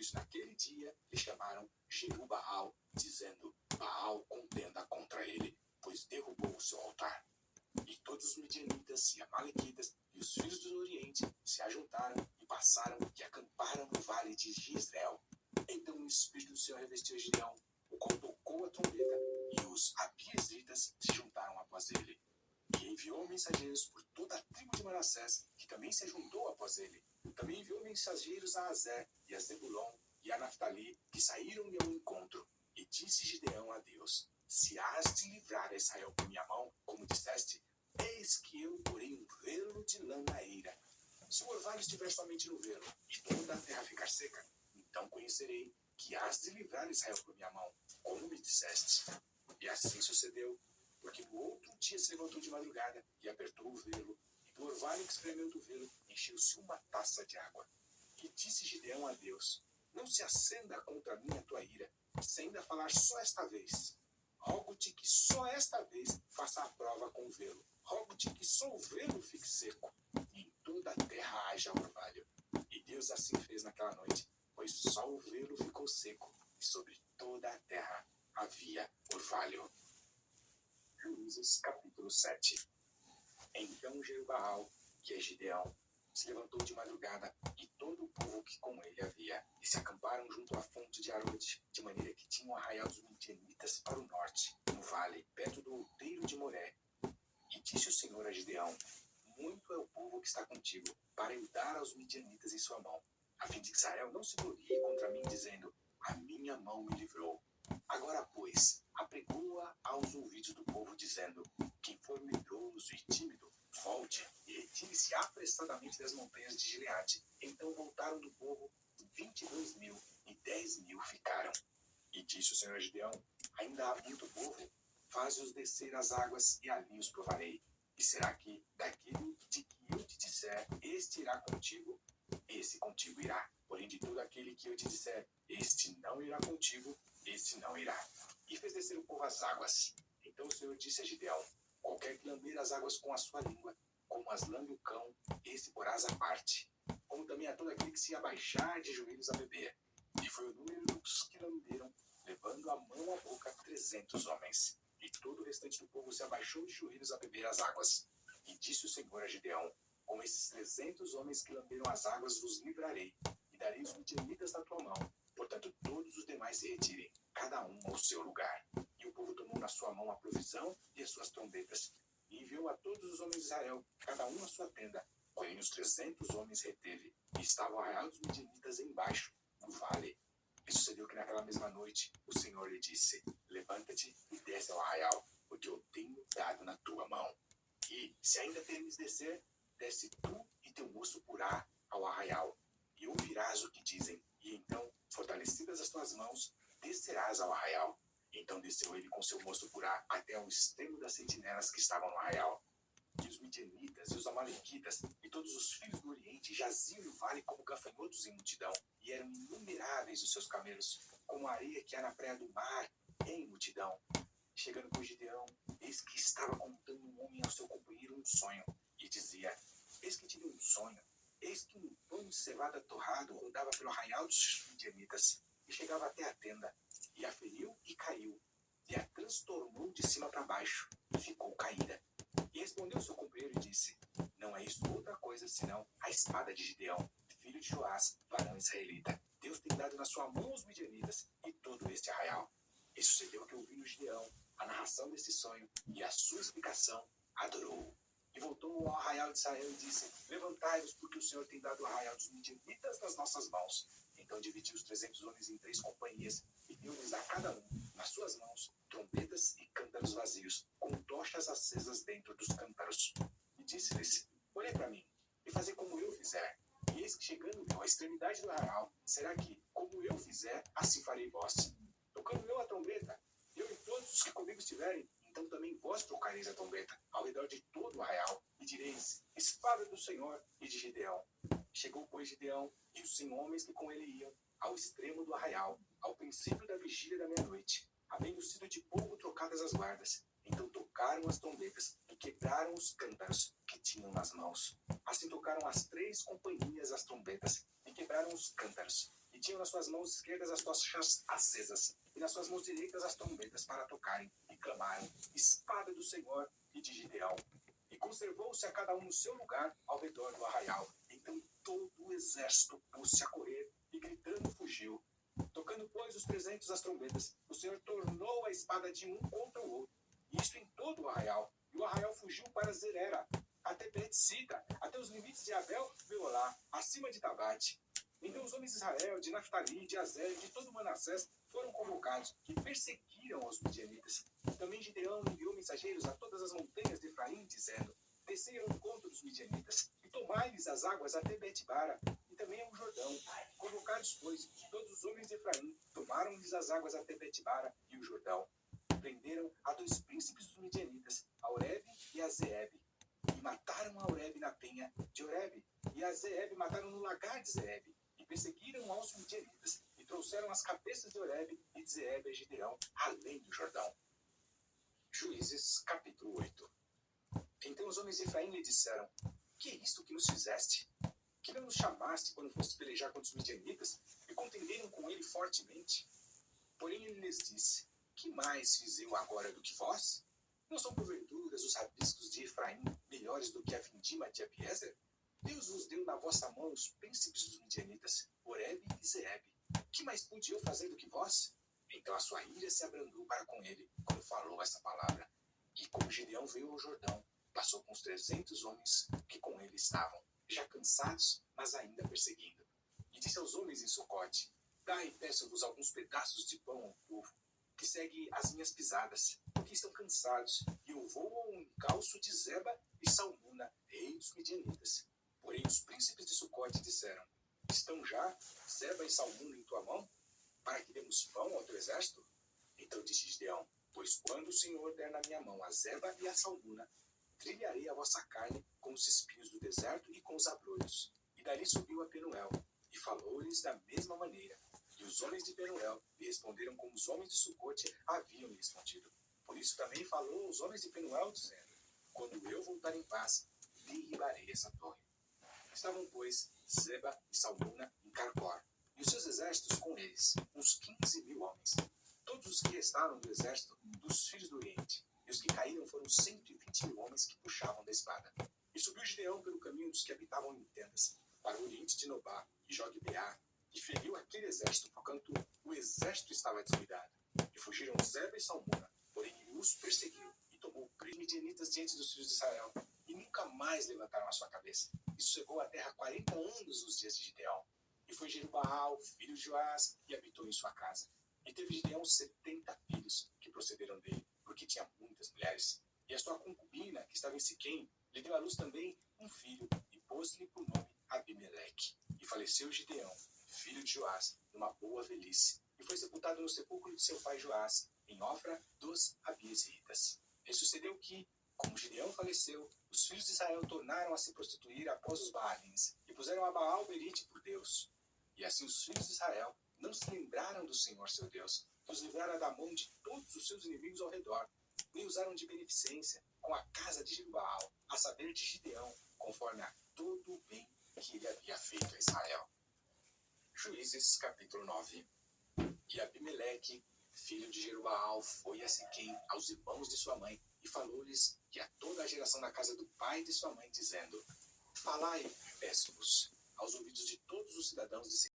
isso, naquele dia, lhe chamaram Jerubaal, dizendo: Baal contenda contra ele, pois derrubou o seu altar. E todos os midianitas e amalequitas e os filhos do Oriente se ajuntaram e passaram e acamparam no vale de Jezreel. Então o Espírito do Senhor revestiu Gideão, o qual tocou a trombeta, e os abiezritas se juntaram após ele. E enviou mensageiros por toda a tribo de Manassés, que também se juntou após ele. Também enviou mensageiros a Azer e a Zebulon e a Naftali, que saíram-lhe ao encontro. E disse Gideão a Deus: Se has de livrar a Israel por minha mão, como disseste, eis que eu porei um velo de lã na eira. Se o orvalho estiver somente no velo, e toda a terra ficar seca, então conhecerei que has de livrar Israel por minha mão, como me disseste. E assim sucedeu, porque no outro dia se levantou de madrugada e apertou o velo, e do orvalho que espremeu do velo encheu-se uma taça de água. E disse Gideão a Deus: Não se acenda contra mim a tua ira, se ainda falar só esta vez. Rogo-te que só esta vez faça a prova com o velo. Rogo-te que só o velo fique seco, e em toda a terra haja orvalho. E Deus assim fez naquela noite, pois só o velo ficou seco, e sobre toda a terra havia orvalho. Juízes capítulo 7. Então Jerubaal, que é Gideão, se levantou de madrugada, e todo o povo que com ele havia, e se acamparam junto à fonte de Arode, de maneira que tinham o arraial dos midianitas para o norte, no vale, perto do outeiro de Moré. E disse o Senhor a Gideão: Muito é o povo que está contigo, para eu dar aos midianitas em sua mão, a fim de que Israel não se glorie contra mim, dizendo: A minha mão me livrou. Agora, pois, apregoa aos ouvidos do povo, dizendo: Quem for medroso e tímido, volte e retire-se apressadamente das montanhas de Gileade. Então voltaram do povo 22.000, e 10.000 ficaram. E disse o Senhor a Gideão: Ainda há muito povo, faze-os descer às águas, e ali os provarei. E será que, daquele de que eu te disser, este irá contigo, esse contigo irá. Porém, de todo aquele que eu te disser, este não irá contigo, esse não irá. E fez descer o povo às águas. Então o Senhor disse a Gideão: Qualquer que lamber as águas com a sua língua, como as lambe o cão, esse porás à parte. Como também a todo aquele que se abaixar de joelhos a beber. E foi o número dos que lamberam, levando a mão à boca 300 homens. E todo o restante do povo se abaixou de joelhos a beber as águas. E disse o Senhor a Gideão: Com esses 300 homens que lamberam as águas vos livrarei, e darei os midianitas na tua mão. Portanto, todos os demais se retirem, cada um ao seu lugar. E o povo tomou na sua mão a provisão e as suas trombetas, e enviou a todos os homens de Israel, cada um à sua tenda. Porém, os 300 homens reteve, e estava o arraial dos midianitas embaixo, no vale. E sucedeu que naquela mesma noite o Senhor lhe disse: Levanta-te e desce ao arraial, porque eu tenho dado na tua mão. E, se ainda temes descer, desce tu e teu moço Purá ao arraial, e ouvirás o que dizem. E então, fortalecidas as tuas mãos, descerás ao arraial. Então desceu ele com seu moço Purá até ao extremo das sentinelas que estavam no arraial. E os midianitas e os amalequitas e todos os filhos do Oriente jaziam no vale como gafanhotos em multidão, e eram inumeráveis os seus camelos, como a areia que há na praia do mar, em multidão. Chegando por Gideão, eis que estava contando um homem ao seu companheiro um sonho, e dizia: Eis que tive um sonho, eis que um pão de cevada torrado rodava pelo arraial dos midianitas, e chegava até a tenda, e a feriu e caiu, e a transtornou de cima para baixo, e ficou caída. E respondeu seu companheiro e disse: Não é isto outra coisa senão a espada de Gideão, filho de Joás, varão israelita. Deus tem dado na sua mão os midianitas e todo este arraial. E sucedeu que, ouvindo Gideão a narração desse sonho e a sua explicação, adorou. E voltou ao arraial de Israel e disse: Levantai-vos, porque o Senhor tem dado o arraial dos midianitas nas nossas mãos. Então dividiu os 300 homens em 3 companhias, e deu-lhes a cada um, nas suas mãos, trombetas e cântaros vazios, com tochas acesas dentro dos cântaros. E disse-lhes: Olhai para mim, e fazei como eu fizer. E eis que, chegando eu à extremidade do arraial, será que, como eu fizer, assim farei vós. Tocando eu a trombeta, eu e todos os que comigo estiverem, então também vós tocareis a trombeta ao redor de todo o arraial, e direis: Espada do Senhor e de Gideão. Chegou, pois, Gideão e os 100 homens que com ele iam, ao extremo do arraial, ao princípio da vigília da meia-noite, havendo sido de pouco trocadas as guardas. Então tocaram as trombetas e quebraram os cântaros que tinham nas mãos. Assim tocaram as 3 companhias as trombetas e quebraram os cântaros. e tinham nas suas mãos esquerdas as tochas acesas, e nas suas mãos direitas as trombetas para tocarem, e clamaram: espada do Senhor e de Gideão. E conservou-se a cada um no seu lugar ao redor do arraial. Então todo o exército pôs-se a correr, e gritando fugiu. Tocando, pois, os 300 as trombetas, o Senhor tornou a espada de um contra o outro, e isto em todo o arraial. E o arraial fugiu para Zerera, até Bet-Sida, até os limites de Abel-Meolá, acima de Tabate. Então os homens de Israel, de Naftali, de Azer e de todo Manassés foram convocados e perseguiram os midianitas. Também Gideão enviou mensageiros a todas as montanhas de Efraim, dizendo: descei ao encontro dos midianitas e tomai-lhes as águas até Bet-Bara e também ao Jordão. Convocados, pois, todos os homens de Efraim, tomaram-lhes as águas até Bet-Bara e o Jordão. Prenderam a 2 príncipes dos midianitas, a Oreb e a Zeeb, e mataram a Oreb na penha de Oreb, e a Zeeb mataram no lagar de Zeeb, e perseguiram aos midianitas, e trouxeram as cabeças de Oreb e de Zeeb a Gideão, além do Jordão. Juízes, capítulo 8. Então os homens de Efraim lhe disseram: que é isto que nos fizeste? Que não nos chamaste quando foste pelejar contra os midianitas, e contenderam com ele fortemente? Porém ele lhes disse: que mais fiz eu agora do que vós? Não são porventura os rabiscos de Efraim melhores do que a vindima de Abiezer? Deus vos deu na vossa mão os príncipes dos midianitas, Oreb e Zeeb. Que mais pude eu fazer do que vós? Então a sua ira se abrandou para com ele, quando falou essa palavra. E como Gideão veio ao Jordão, passou com os 300 homens que com ele estavam, já cansados, mas ainda perseguindo. E disse aos homens em Sucote: dai, peço-vos, alguns pedaços de pão ao povo, que segue as minhas pisadas, porque estão cansados, e eu vou ao encalço de Zeba e Salmuna, rei dos midianitas. Porém os príncipes de Sucote disseram: estão já Zeba e Salmuna em tua mão, para que demos pão ao teu exército? Então disse Gideão: pois quando o Senhor der na minha mão a Zeba e a Salmuna, trilharei a vossa carne com os espinhos do deserto e com os abrolhos. E dali subiu a Penuel, e falou-lhes da mesma maneira. E os homens de Penuel lhe responderam como os homens de Sucote haviam lhe respondido. Por isso também falou aos homens de Penuel, dizendo: quando eu voltar em paz, derribarei essa torre. Estavam, pois, Zeba e Salmuna em Carcor, e os seus exércitos com eles, uns 15.000 homens. Todos os que restaram do exército dos filhos do Oriente, e os que caíram foram 120.000 homens que puxavam da espada. E subiu Gideão pelo caminho dos que habitavam em tendas, para o oriente de Nobá e Jogbeá, e feriu aquele exército, porquanto o exército estava descuidado. E fugiram Zeba e Salmuna, porém ele os perseguiu, e tomou os midianitas diante dos filhos de Israel, e nunca mais levantaram a sua cabeça. E sossegou a terra 40 anos nos dias de Gideão. E foi Jerubaal, filho de Joás, e habitou em sua casa. E teve Gideão 70 filhos, que procederam dele, porque tinha muitas mulheres. E a sua concubina, que estava em Siquém, lhe deu à luz também um filho, e pôs-lhe por nome Abimeleque. E faleceu Gideão, filho de Joás, numa boa velhice, e foi sepultado no sepulcro de seu pai Joás, em Ofra dos Abiezritas. E sucedeu que, como Gideão faleceu, os filhos de Israel tornaram a se prostituir após os Baalins, e puseram a Baal Berite por Deus. E assim os filhos de Israel não se lembraram do Senhor seu Deus, que os livrara da mão de todos os seus inimigos ao redor, nem usaram de beneficência com a casa de Jerubaal, a saber de Gideão, conforme a todo o bem que ele havia feito a Israel. Juízes, capítulo 9. E Abimeleque, filho de Jerubaal, foi a Siquém, aos irmãos de sua mãe, e falou-lhes, e a toda a geração da casa do pai de sua mãe, dizendo: falai, peço-vos, aos ouvidos de todos os cidadãos de Siquém,